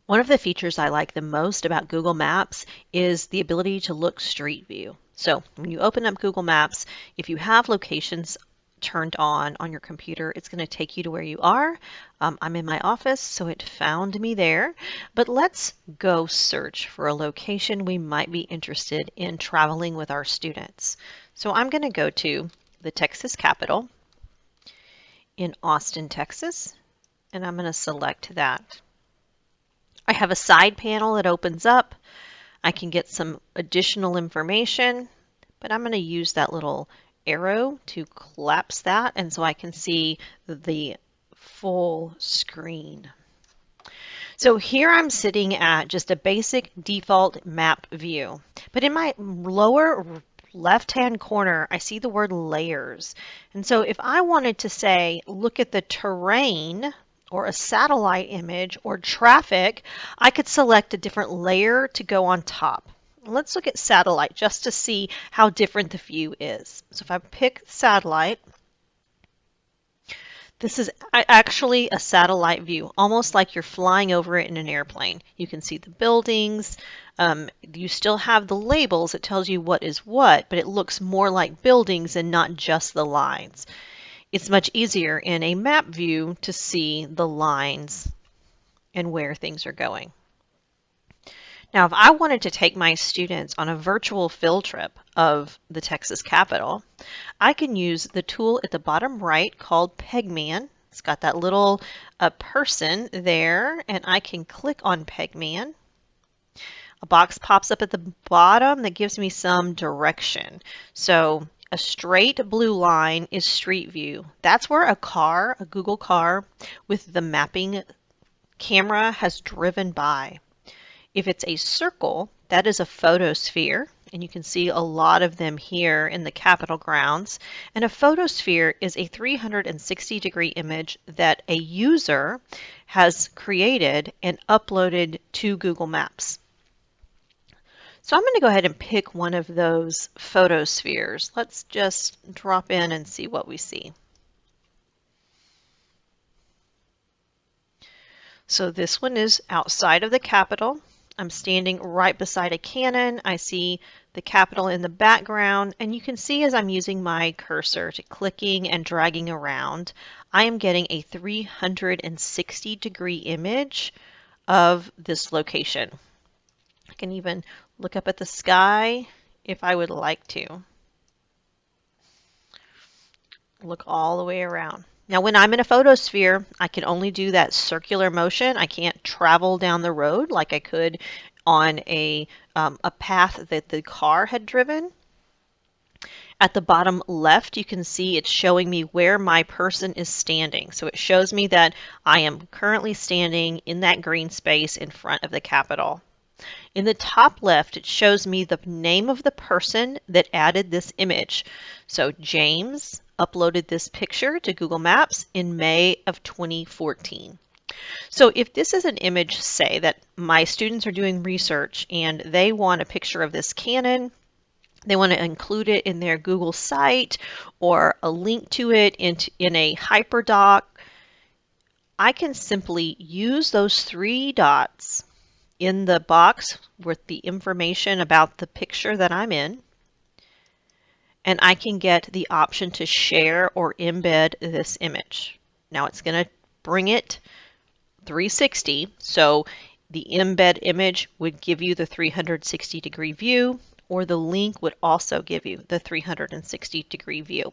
One of the features I like the most about Google Maps is the ability to look Street View. So when you open up Google Maps, if you have locations turned on your computer, it's going to take you to where you are. I'm in my office, so it found me there. But let's go search for a location we might be interested in traveling with our students. So I'm going to go to the Texas Capitol in Austin, Texas, and I'm going to select that. I have a side panel that opens up. I can get some additional information, but I'm going to use that little arrow to collapse that, and so I can see the full screen. So here I'm sitting at just a basic default map view, but in my lower left-hand corner, I see the word layers. And so if I wanted to say, look at the terrain, or a satellite image, or traffic, I could select a different layer to go on top. Let's look at satellite just to see how different the view is. So if I pick satellite, this is actually a satellite view, almost like you're flying over it in an airplane. You can see the buildings. You still have the labels. It tells you what is what, but it looks more like buildings and not just the lines. It's much easier in a map view to see the lines and where things are going. Now, if I wanted to take my students on a virtual field trip of the Texas Capitol, I can use the tool at the bottom right called Pegman. It's got that little person there, and I can click on Pegman. A box pops up at the bottom that gives me some direction. So a straight blue line is Street View. That's where a car, a Google car with the mapping camera has driven by. If it's a circle, that is a photosphere, and you can see a lot of them here in the Capitol grounds. And a photosphere is a 360-degree image that a user has created and uploaded to Google Maps. So I'm going to go ahead and pick one of those photospheres. Let's just drop in and see what we see. So this one is outside of the Capitol. I'm standing right beside a cannon. I see the Capitol in the background, and you can see as I'm using my cursor to clicking and dragging around, I am getting a 360-degree image of this location. I can even look up at the sky if I would like to. Look all the way around. Now, when I'm in a photosphere, I can only do that circular motion. I can't travel down the road like I could on a path that the car had driven. At the bottom left, you can see it's showing me where my person is standing. So it shows me that I am currently standing in that green space in front of the Capitol. In the top left, it shows me the name of the person that added this image. So James uploaded this picture to Google Maps in May of 2014. So if this is an image, say, that my students are doing research and they want a picture of this cannon, they want to include it in their Google site or a link to it in a hyperdoc, I can simply use those three dots in the box with the information about the picture that I'm in, and I can get the option to share or embed this image. Now it's going to bring it 360, so the embed image would give you the 360-degree view, or the link would also give you the 360-degree view.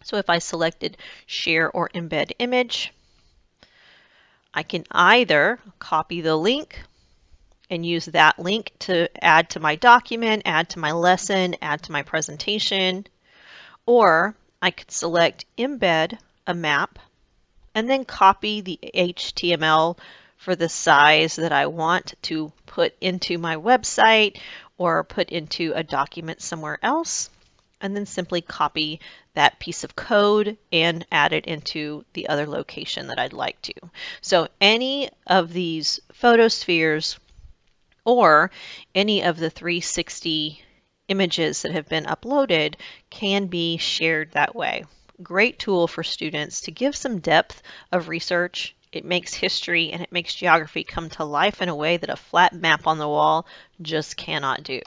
So if I selected share or embed image, I can either copy the link and use that link to add to my document, add to my lesson, add to my presentation, or I could select embed a map and then copy the HTML for the size that I want to put into my website or put into a document somewhere else, and then simply copy that piece of code and add it into the other location that I'd like to. So any of these photospheres or any of the 360 images that have been uploaded can be shared that way. Great tool for students to give some depth of research It makes history and it makes geography come to life in a way that a flat map on the wall just cannot do.